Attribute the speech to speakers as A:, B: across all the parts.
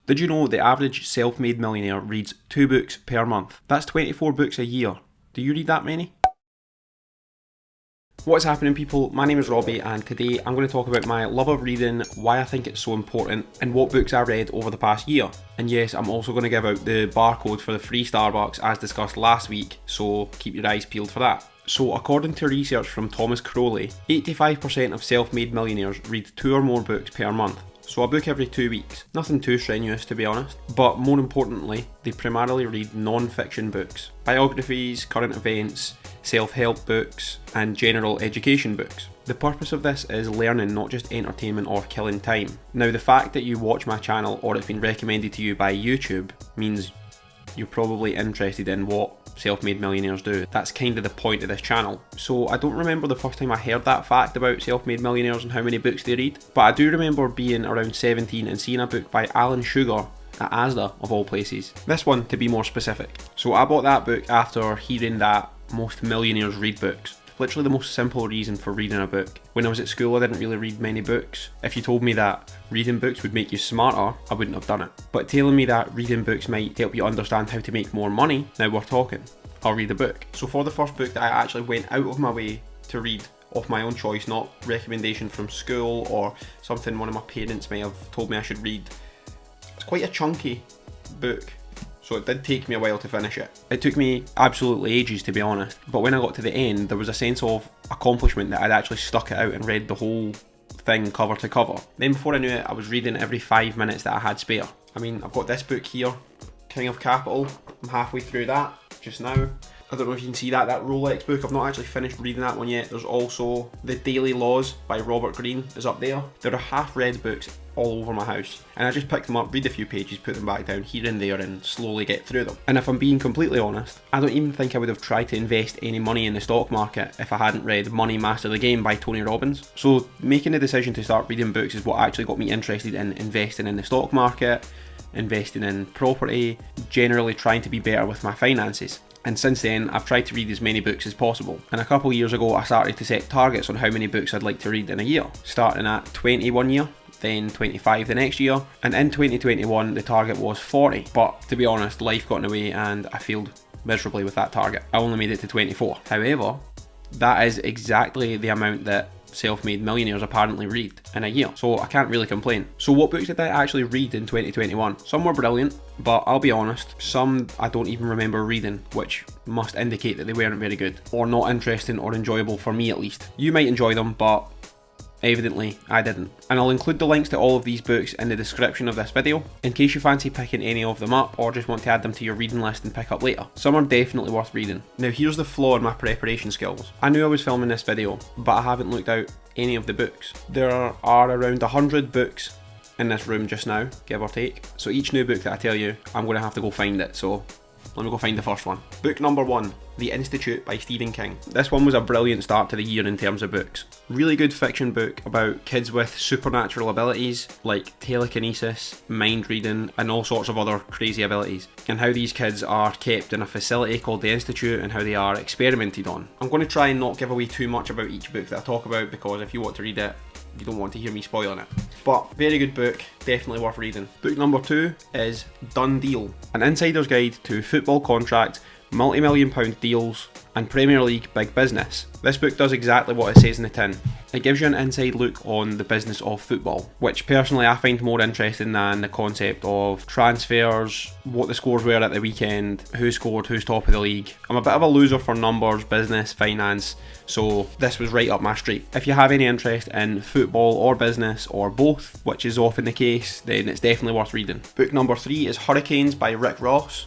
A: Did you know the average self-made millionaire reads 2 books per month? That's 24 books a year. Do you read that many? What's happening, people? My name is Robbie, and today I'm going to talk about my love of reading, why I think it's so important, and what books I read over the past year. And yes, I'm also going to give out the barcode for the free Starbucks as discussed last week, so keep your eyes peeled for that. So according to research from Thomas Crowley, 85% of self-made millionaires read 2 or more books per month. So a book every 2 weeks. Nothing too strenuous, to be honest. But more importantly, they primarily read non-fiction books. Biographies, current events, self-help books, and general education books. The purpose of this is learning, not just entertainment or killing time. Now, the fact that you watch my channel or it's been recommended to you by YouTube means you're probably interested in what self-made millionaires do. That's kind of the point of this channel. So I don't remember the first time I heard that fact about self-made millionaires and how many books they read, but I do remember being around 17 and seeing a book by Alan Sugar at Asda, of all places. This one, to be more specific. So I bought that book after hearing that most millionaires read books. Literally the most simple reason for reading a book. When I was at school, I didn't really read many books. If you told me that reading books would make you smarter, I wouldn't have done it. But telling me that reading books might help you understand how to make more money, now we're talking. I'll read a book. So for the first book that I actually went out of my way to read of my own choice, not recommendation from school or something one of my parents may have told me I should read, it's quite a chunky book. So it did take me a while to finish it. It took me absolutely ages, to be honest, but when I got to the end, there was a sense of accomplishment that I'd actually stuck it out and read the whole thing cover to cover. Then before I knew it, I was reading every 5 minutes that I had spare. I mean, I've got this book here, King of Capital. I'm halfway through that just now. I don't know if you can see that Rolex book. I've not actually finished reading that one yet. There's also The Daily Laws by Robert Greene is up there. There are half-read books all over my house, and I just pick them up, read a few pages, put them back down here and there, and slowly get through them. And if I'm being completely honest, I don't even think I would have tried to invest any money in the stock market if I hadn't read Money Master the Game by Tony Robbins. So making the decision to start reading books is what actually got me interested in investing in the stock market, investing in property, generally trying to be better with my finances. And since then, I've tried to read as many books as possible. And a couple of years ago, I started to set targets on how many books I'd like to read in a year. Starting at 20 one year, then 25 the next year. And in 2021, the target was 40. But to be honest, life got in the way and I failed miserably with that target. I only made it to 24. However, that is exactly the amount that self-made millionaires apparently read in a year, so I can't really complain. So what books did I actually read in 2021? Some were brilliant, but I'll be honest, some I don't even remember reading, which must indicate that they weren't very good, or not interesting or enjoyable for me at least. You might enjoy them, but evidently I didn't. And I'll include the links to all of these books in the description of this video, in case you fancy picking any of them up or just want to add them to your reading list and pick up later. Some are definitely worth reading. Now here's the flaw in my preparation skills. I knew I was filming this video, but I haven't looked out any of the books. There are around 100 books in this room just now, give or take. So each new book that I tell you, I'm going to have to go find it. So let me go find the first one. Book number 1, The Institute by Stephen King. This one was a brilliant start to the year in terms of books. Really good fiction book about kids with supernatural abilities like telekinesis, mind reading, and all sorts of other crazy abilities, and how these kids are kept in a facility called the Institute and how they are experimented on. I'm going to try and not give away too much about each book that I talk about, because if you want to read it, you don't want to hear me spoiling it. But very good book, definitely worth reading. Book number 2 is Done Deal, an insider's guide to football contract, multi-million pound deals, and Premier League big business. This book does exactly what it says in the tin. It gives you an inside look on the business of football, which personally I find more interesting than the concept of transfers, what the scores were at the weekend, who scored, who's top of the league. I'm a bit of a loser for numbers, business, finance, so this was right up my street. If you have any interest in football or business or both, which is often the case, then it's definitely worth reading. Book number 3 is Hurricanes by Rick Ross.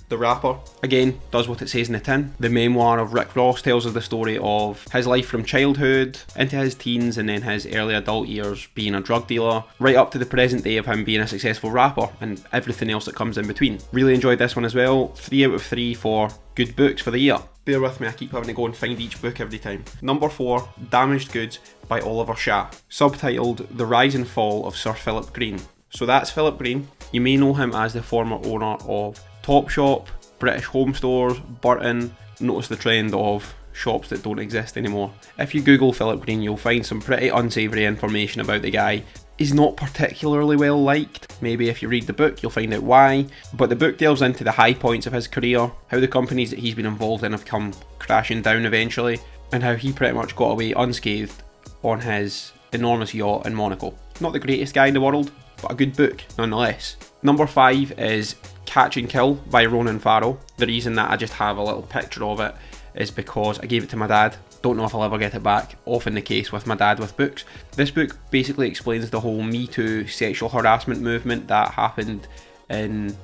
A: The rapper, again, does what it says in the tin. The memoir of Rick Ross tells us the story of his life from childhood into his teens and then his early adult years being a drug dealer, right up to the present day of him being a successful rapper and everything else that comes in between. Really enjoyed this one as well. 3 out of 3 for good books for the year. Bear with me, I keep having to go and find each book every time. Number 4, Damaged Goods by Oliver Schaff, subtitled The Rise and Fall of Sir Philip Green. So that's Philip Green. You may know him as the former owner of Topshop, British Home Stores, Burton. Notice the trend of shops that don't exist anymore. If you Google Philip Green, you'll find some pretty unsavoury information about the guy. is not particularly well liked. Maybe if you read the book, you'll find out why. But the book delves into the high points of his career, how the companies that he's been involved in have come crashing down eventually, and how he pretty much got away unscathed on his enormous yacht in Monaco. Not the greatest guy in the world, but a good book nonetheless. Number 5 is Catch and Kill by Ronan Farrow. The reason that I just have a little picture of it is because I gave it to my dad. Don't know if I'll ever get it back. Often the case with my dad with books. This book basically explains the whole Me Too sexual harassment movement that happened in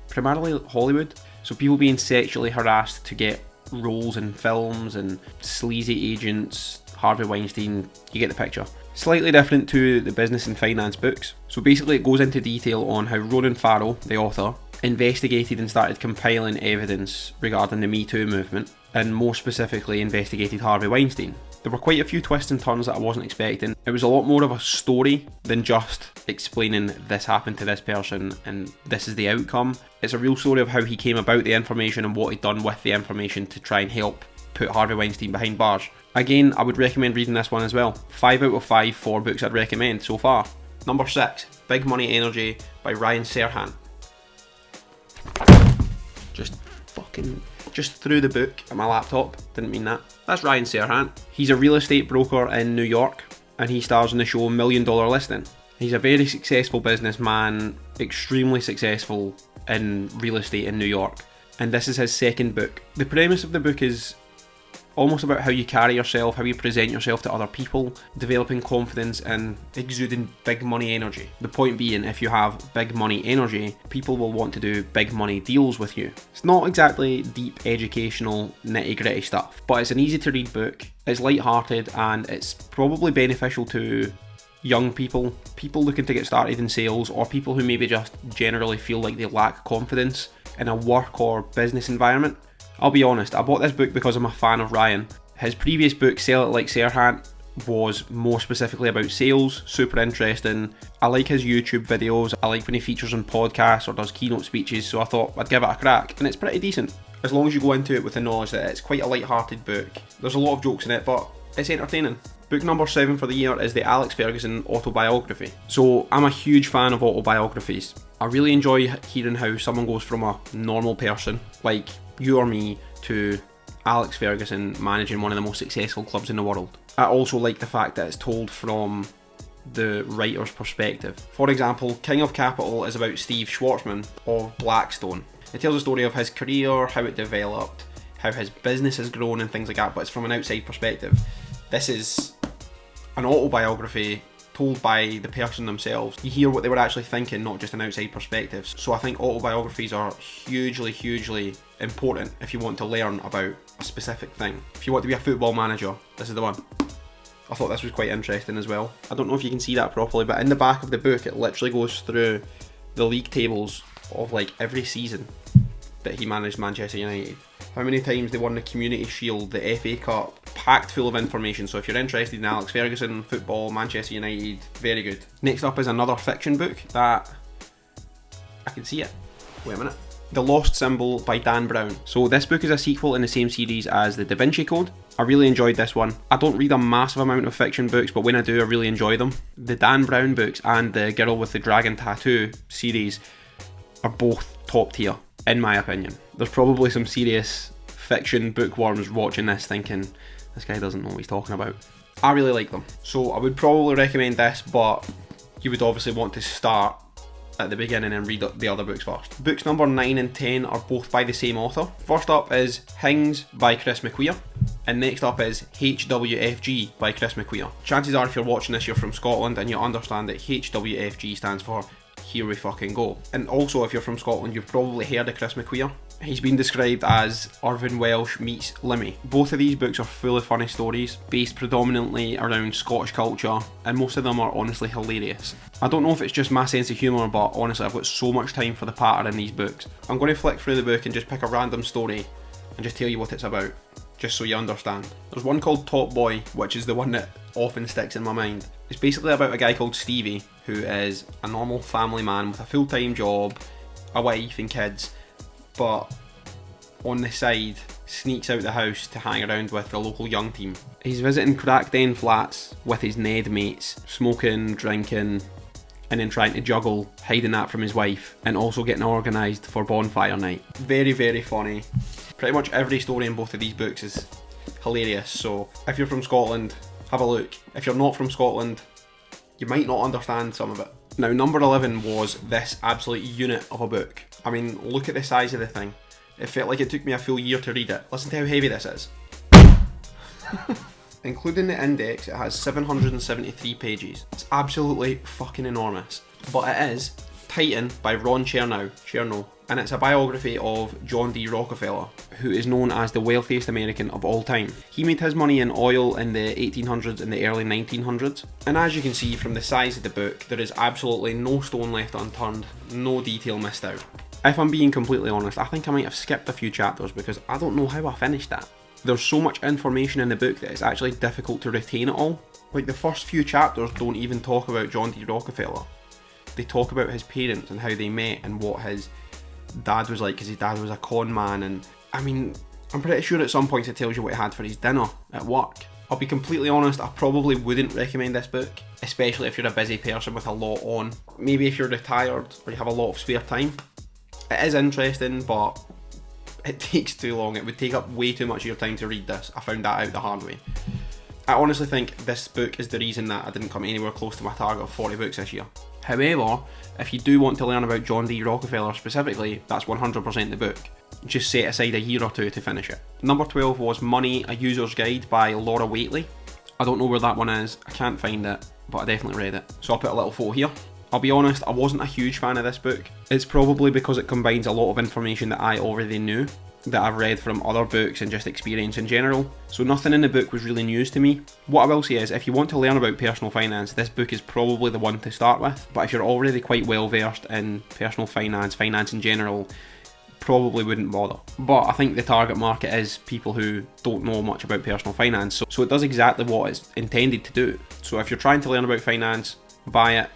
A: primarily Hollywood. So people being sexually harassed to get roles in films and sleazy agents, Harvey Weinstein, you get the picture. Slightly different to the business and finance books. So basically it goes into detail on how Ronan Farrow, the author, investigated and started compiling evidence regarding the Me Too movement, and more specifically investigated Harvey Weinstein. There were quite a few twists and turns that I wasn't expecting. It was a lot more of a story than just explaining this happened to this person and this is the outcome. It's a real story of how he came about the information and what he'd done with the information to try and help put Harvey Weinstein behind bars. Again, I would recommend reading this one as well. 5 out of 5 for books I'd recommend so far. Number 6, Big Money Energy by Ryan Serhant. Just threw the book at my laptop, didn't mean that. That's Ryan Serhant. He's a real estate broker in New York, and he stars in the show $1 Million Listing. He's a very successful businessman, extremely successful in real estate in New York, and this is his second book. The premise of the book is almost about how you carry yourself, how you present yourself to other people, developing confidence and exuding big money energy. The point being, if you have big money energy, people will want to do big money deals with you. It's not exactly deep educational nitty gritty stuff, but it's an easy to read book, it's light-hearted, and it's probably beneficial to young people looking to get started in sales, or people who maybe just generally feel like they lack confidence in a work or business environment. I'll be honest, I bought this book because I'm a fan of Ryan. His previous book, Sell It Like Serhant, was more specifically about sales, super interesting. I like his YouTube videos, I like when he features on podcasts or does keynote speeches, so I thought I'd give it a crack, and it's pretty decent. As long as you go into it with the knowledge that it's quite a light-hearted book. There's a lot of jokes in it, but it's entertaining. Book number 7 for the year is the Alex Ferguson autobiography. So I'm a huge fan of autobiographies. I really enjoy hearing how someone goes from a normal person, like you or me, to Alex Ferguson managing one of the most successful clubs in the world. I also like the fact that it's told from the writer's perspective. For example, King of Capital is about Steve Schwarzman of Blackstone. It tells a story of his career, how it developed, how his business has grown and things like that, but it's from an outside perspective. This is an autobiography told by the person themselves. You hear what they were actually thinking, not just an outside perspective. So I think autobiographies are hugely important if you want to learn about a specific thing. If you want to be a football manager, this is the one. I thought this was quite interesting as well. I don't know if you can see that properly, but in the back of the book it literally goes through the league tables of like every season that he managed Manchester United. How many times they won the Community Shield, the FA Cup, packed full of information. So if you're interested in Alex Ferguson, football, Manchester United, very good. Next up is another fiction book that I can see it. Wait a minute. The Lost Symbol by Dan Brown. So this book is a sequel in the same series as the Da Vinci Code. I really enjoyed this one. I don't read a massive amount of fiction books, but when I do, I really enjoy them. The Dan Brown books and the Girl with the Dragon Tattoo series are both top tier, in my opinion. There's probably some serious fiction bookworms watching this thinking, this guy doesn't know what he's talking about. I really like them. So I would probably recommend this, but you would obviously want to start at the beginning and read the other books first. Books number 9 and 10 are both by the same author. First up is Hings by Chris McQueer, and next up is HWFG by Chris McQueer. Chances are if you're watching this you're from Scotland and you understand that HWFG stands for Here We Fucking Go. And also if you're from Scotland you've probably heard of Chris McQueer. He's been described as Irvine Welsh meets Limmy. Both of these books are full of funny stories, based predominantly around Scottish culture, and most of them are honestly hilarious. I don't know if it's just my sense of humour, but honestly I've got so much time for the patter in these books. I'm going to flick through the book and just pick a random story and just tell you what it's about, just so you understand. There's one called Top Boy, which is the one that often sticks in my mind. It's basically about a guy called Stevie, who is a normal family man with a full-time job, a wife and kids, but on the side sneaks out the house to hang around with the local young team. He's visiting Crackden flats with his Ned mates, smoking, drinking, and then trying to juggle hiding that from his wife and also getting organised for bonfire night. Very, very funny. Pretty much every story in both of these books is hilarious, so if you're from Scotland, have a look. If you're not from Scotland, you might not understand some of it. Now, number 11 was this absolute unit of a book. I mean, look at the size of the thing. It felt like it took me a full year to read it. Listen to how heavy this is. Including the index, it has 773 pages. It's absolutely fucking enormous. But it is Titan by Ron Chernow, and it's a biography of John D. Rockefeller, who is known as the wealthiest American of all time. He made his money in oil in the 1800s and the early 1900s, and as you can see from the size of the book, there is absolutely no stone left unturned, no detail missed out. If I'm being completely honest, I think I might have skipped a few chapters because I don't know how I finished that. There's so much information in the book that it's actually difficult to retain it all. Like, the first few chapters don't even talk about John D. Rockefeller. They talk about his parents and how they met and what his dad was like, because his dad was a con man, and I mean, I'm pretty sure at some points it tells you what he had for his dinner at work. I'll be completely honest, I probably wouldn't recommend this book, especially if you're a busy person with a lot on. Maybe if you're retired or you have a lot of spare time. It is interesting, but it takes too long. It would take up way too much of your time to read this. I found that out the hard way. I honestly think this book is the reason that I didn't come anywhere close to my target of 40 books this year. However, if you do want to learn about John D. Rockefeller specifically, that's 100% the book. Just set aside a year or two to finish it. Number 12 was Money, A User's Guide by Laura Waitley. I don't know where that one is, I can't find it, but I definitely read it. So I'll put a little photo here. I'll be honest, I wasn't a huge fan of this book. It's probably because it combines a lot of information that I already knew, that I've read from other books and just experience in general, so nothing in the book was really news to me. What I will say is, if you want to learn about personal finance, this book is probably the one to start with, but if you're already quite well versed in personal finance, finance in general, probably wouldn't bother. But I think the target market is people who don't know much about personal finance, so it does exactly what it's intended to do. So if you're trying to learn about finance, buy it.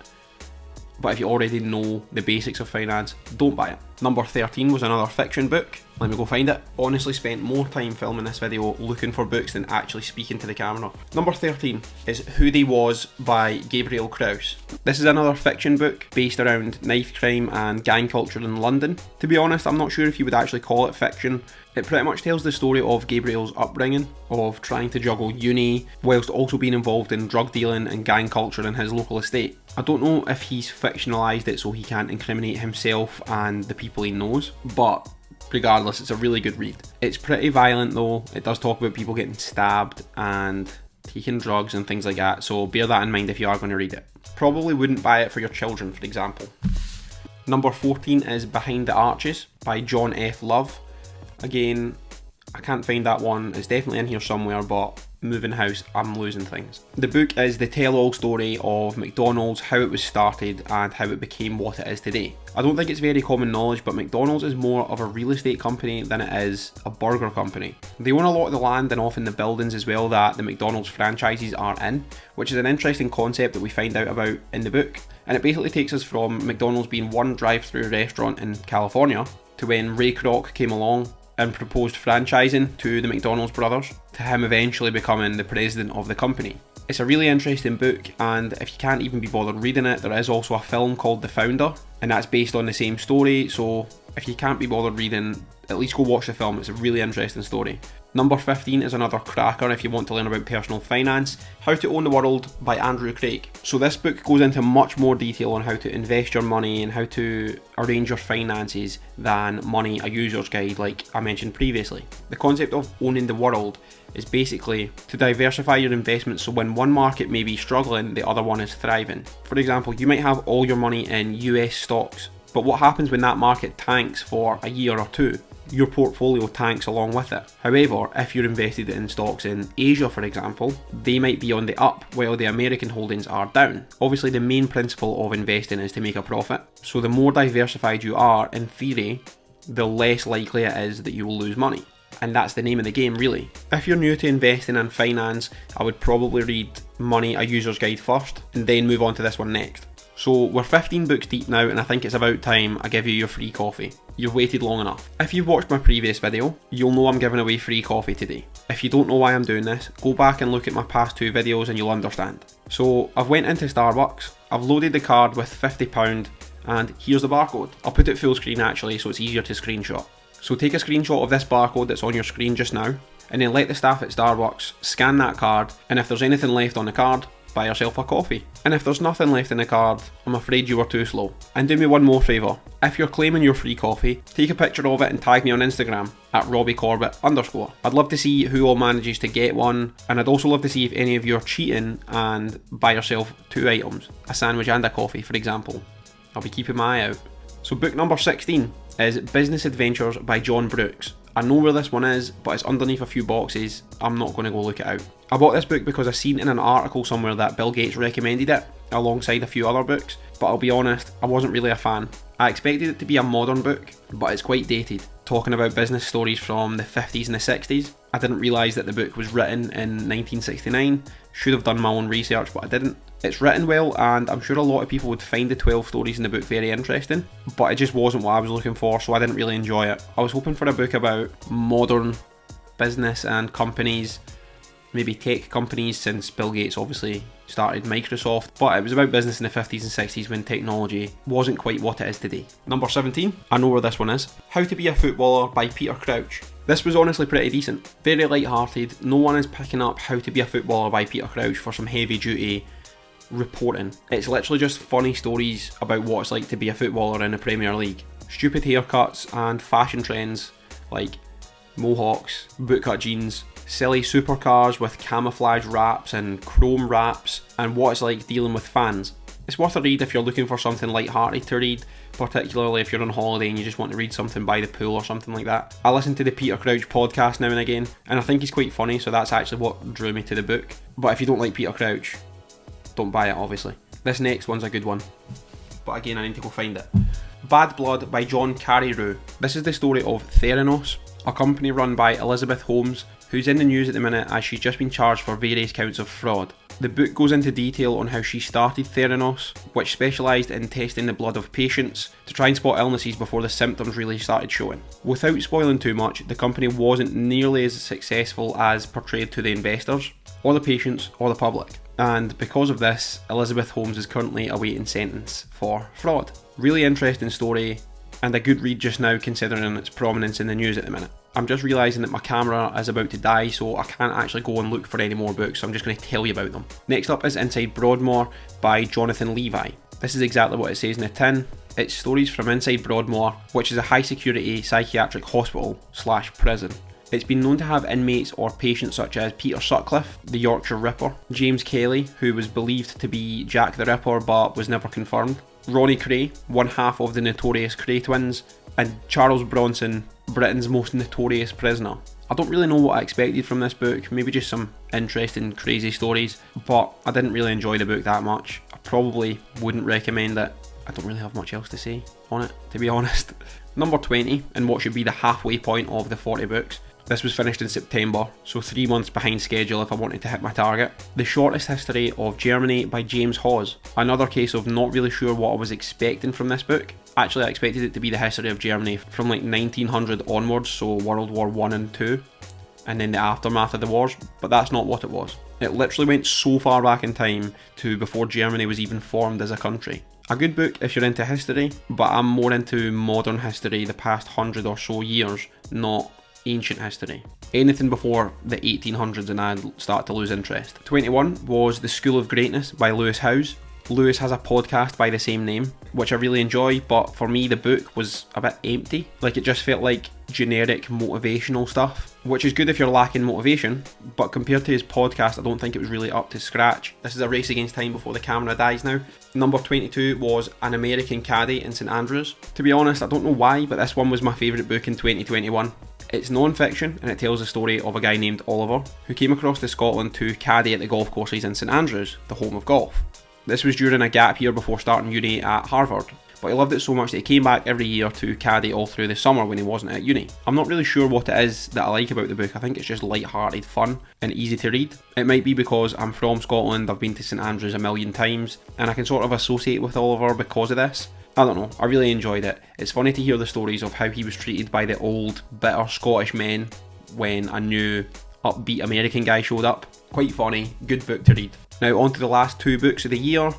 A: But if you already know the basics of finance, don't buy it. Number 13 was another fiction book. Let me go find it. Honestly spent more time filming this video looking for books than actually speaking to the camera. Number 13 is Who They Was by Gabriel Kraus. This is another fiction book based around knife crime and gang culture in London. To be honest, I'm not sure if you would actually call it fiction. It pretty much tells the story of Gabriel's upbringing, of trying to juggle uni, whilst also being involved in drug dealing and gang culture in his local estate. I don't know if he's fictionalised it so he can't incriminate himself and the people he knows, but regardless, it's a really good read. It's pretty violent though. It does talk about people getting stabbed and taking drugs and things like that, so bear that in mind if you are going to read it. Probably wouldn't buy it for your children, for example. Number 14 is Behind the Arches by John F. Love. Again, I can't find that one. It's definitely in here somewhere, but moving house, I'm losing things. The book is the tell-all story of McDonald's, how it was started and how it became what it is today. I don't think it's very common knowledge, but McDonald's is more of a real estate company than it is a burger company. They own a lot of the land and often the buildings as well that the McDonald's franchises are in, which is an interesting concept that we find out about in the book. And it basically takes us from McDonald's being one drive-through restaurant in California to when Ray Kroc came along and proposed franchising to the McDonald's brothers, to him eventually becoming the president of the company. It's a really interesting book, and if you can't even be bothered reading it, there is also a film called The Founder, and that's based on the same story, so if you can't be bothered reading, at least go watch the film. It's a really interesting story. Number 15 is another cracker if you want to learn about personal finance, How to Own the World by Andrew Craig. So this book goes into much more detail on how to invest your money and how to arrange your finances than Money, A User's Guide like I mentioned previously. The concept of owning the world is basically to diversify your investments so when one market may be struggling, the other one is thriving. For example, you might have all your money in US stocks, but what happens when that market tanks for a year or two? Your portfolio tanks along with it. However, if you're invested in stocks in Asia, for example, they might be on the up while the American holdings are down. Obviously, the main principle of investing is to make a profit. So the more diversified you are, in theory, the less likely it is that you will lose money. And that's the name of the game, really. If you're new to investing and finance, I would probably read Money, A User's Guide first, and then move on to this one next. So we're 15 books deep now, and I think it's about time I give you your free coffee. You've waited long enough. If you've watched my previous video, you'll know I'm giving away free coffee today. If you don't know why I'm doing this, go back and look at my past two videos and you'll understand. So I've went into Starbucks, I've loaded the card with £50 and here's the barcode. I'll put it full screen actually so it's easier to screenshot. So take a screenshot of this barcode that's on your screen just now, and then let the staff at Starbucks scan that card, and if there's anything left on the card, buy yourself a coffee. And if there's nothing left in the card, I'm afraid you were too slow. And do me one more favour. If you're claiming your free coffee, take a picture of it and tag me on Instagram at Robbie Corbett _. I'd love to see who all manages to get one, and I'd also love to see if any of you are cheating and buy yourself 2 items, a sandwich and a coffee for example. I'll be keeping my eye out. So book number 16 is Business Adventures by John Brooks. I know where this one is, but it's underneath a few boxes. I'm not going to go look it out. I bought this book because I seen in an article somewhere that Bill Gates recommended it, alongside a few other books, but I'll be honest, I wasn't really a fan. I expected it to be a modern book, but it's quite dated, talking about business stories from the 50s and the 60s. I didn't realise that the book was written in 1969, should have done my own research, but I didn't. It's written well, and I'm sure a lot of people would find the 12 stories in the book very interesting, but it just wasn't what I was looking for, so I didn't really enjoy it. I was hoping for a book about modern business and companies, maybe tech companies, since Bill Gates obviously started Microsoft, but it was about business in the 50s and 60s when technology wasn't quite what it is today. Number 17, I know where this one is, How to Be a Footballer by Peter Crouch. This was honestly pretty decent, very light-hearted. No one is picking up How to Be a Footballer by Peter Crouch for some heavy duty reporting. It's literally just funny stories about what it's like to be a footballer in the Premier League. Stupid haircuts and fashion trends like mohawks, bootcut jeans, silly supercars with camouflage wraps and chrome wraps, and what it's like dealing with fans. It's worth a read if you're looking for something light-hearted to read, particularly if you're on holiday and you just want to read something by the pool or something like that. I listen to the Peter Crouch podcast now and again, and I think he's quite funny, so that's actually what drew me to the book. But if you don't like Peter Crouch, don't buy it obviously. This next one's a good one, but again I need to go find it. Bad Blood by John Carreyrou. This is the story of Theranos, a company run by Elizabeth Holmes, who's in the news at the minute as she's just been charged for various counts of fraud. The book goes into detail on how she started Theranos, which specialised in testing the blood of patients to try and spot illnesses before the symptoms really started showing. Without spoiling too much, the company wasn't nearly as successful as portrayed to the investors, or the patients, or the public. And because of this, Elizabeth Holmes is currently awaiting sentence for fraud. Really interesting story, and a good read just now considering its prominence in the news at the minute. I'm just realising that my camera is about to die, so I can't actually go and look for any more books, so I'm just going to tell you about them. Next up is Inside Broadmoor by Jonathan Levi. This is exactly what it says in the tin. It's stories from inside Broadmoor, which is a high security psychiatric hospital / prison. It's been known to have inmates or patients such as Peter Sutcliffe, the Yorkshire Ripper, James Kelly, who was believed to be Jack the Ripper but was never confirmed, Ronnie Cray, one half of the notorious Cray twins, and Charles Bronson, Britain's most notorious prisoner. I don't really know what I expected from this book, maybe just some interesting crazy stories, but I didn't really enjoy the book that much. I probably wouldn't recommend it. I don't really have much else to say on it, to be honest. Number 20, and what should be the halfway point of the 40 books. This was finished in September, so 3 months behind schedule if I wanted to hit my target. The Shortest History of Germany by James Hawes. Another case of not really sure what I was expecting from this book. Actually, I expected it to be the history of Germany from like 1900 onwards, so World War I and II, and then the aftermath of the wars, but that's not what it was. It literally went so far back in time to before Germany was even formed as a country. A good book if you're into history, but I'm more into modern history, the past 100 or so years, not ancient history. Anything before the 1800s and I'd start to lose interest. 21 was The School of Greatness by Lewis Howes. Lewis has a podcast by the same name, which I really enjoy, but for me the book was a bit empty. Like, it just felt like generic motivational stuff, which is good if you're lacking motivation, but compared to his podcast I don't think it was really up to scratch. This is a race against time before the camera dies now. Number 22 was An American Caddy in St Andrews. To be honest, I don't know why, but this one was my favourite book in 2021. It's non-fiction and it tells the story of a guy named Oliver who came across to Scotland to caddy at the golf courses in St Andrews, the home of golf. This was during a gap year before starting uni at Harvard, but he loved it so much that he came back every year to caddy all through the summer when he wasn't at uni. I'm not really sure what it is that I like about the book. I think it's just light-hearted fun and easy to read. It might be because I'm from Scotland, I've been to St Andrews a million times, and I can sort of associate with Oliver because of this. I don't know, I really enjoyed it. It's funny to hear the stories of how he was treated by the old, bitter Scottish men when a new, upbeat American guy showed up. Quite funny, good book to read. Now on to the last 2 books of the year.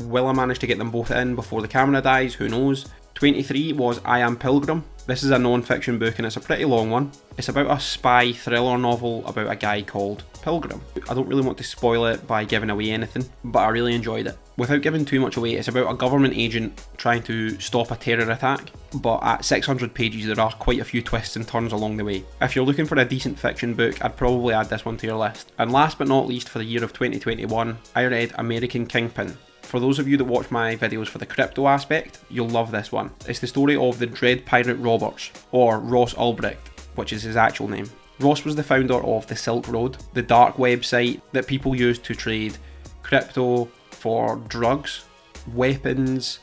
A: Will I manage to get them both in before the camera dies? Who knows. 23 was I Am Pilgrim. This is a non-fiction book and it's a pretty long one. It's about a spy thriller novel about a guy called Pilgrim. I don't really want to spoil it by giving away anything, but I really enjoyed it. Without giving too much away, it's about a government agent trying to stop a terror attack, but at 600 pages there are quite a few twists and turns along the way. If you're looking for a decent fiction book, I'd probably add this one to your list. And last but not least, for the year of 2021, I read American Kingpin. For those of you that watch my videos for the crypto aspect, you'll love this one. It's the story of the Dread Pirate Roberts, or Ross Ulbricht, which is his actual name. Ross was the founder of the Silk Road, the dark website that people used to trade crypto for drugs, weapons,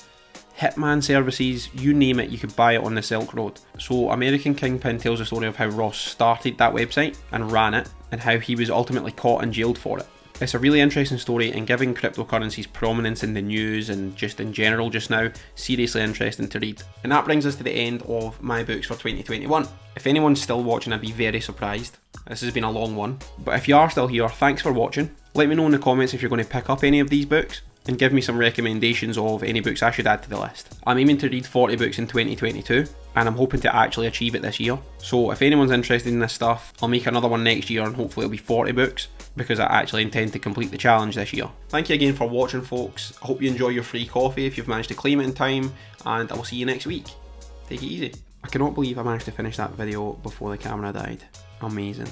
A: hitman services, you name it, you could buy it on the Silk Road. So American Kingpin tells the story of how Ross started that website and ran it, and how he was ultimately caught and jailed for it. It's a really interesting story, and giving cryptocurrencies prominence in the news and just in general just now, seriously interesting to read. And that brings us to the end of my books for 2021. If anyone's still watching, I'd be very surprised. This has been a long one, but if you are still here, thanks for watching. Let me know in the comments if you're going to pick up any of these books, and give me some recommendations of any books I should add to the list. I'm aiming to read 40 books in 2022, and I'm hoping to actually achieve it this year. So if anyone's interested in this stuff, I'll make another one next year and hopefully it'll be 40 books, because I actually intend to complete the challenge this year. Thank you again for watching, folks. I hope you enjoy your free coffee if you've managed to claim it in time, and I will see you next week. Take it easy. I cannot believe I managed to finish that video before the camera died. Amazing.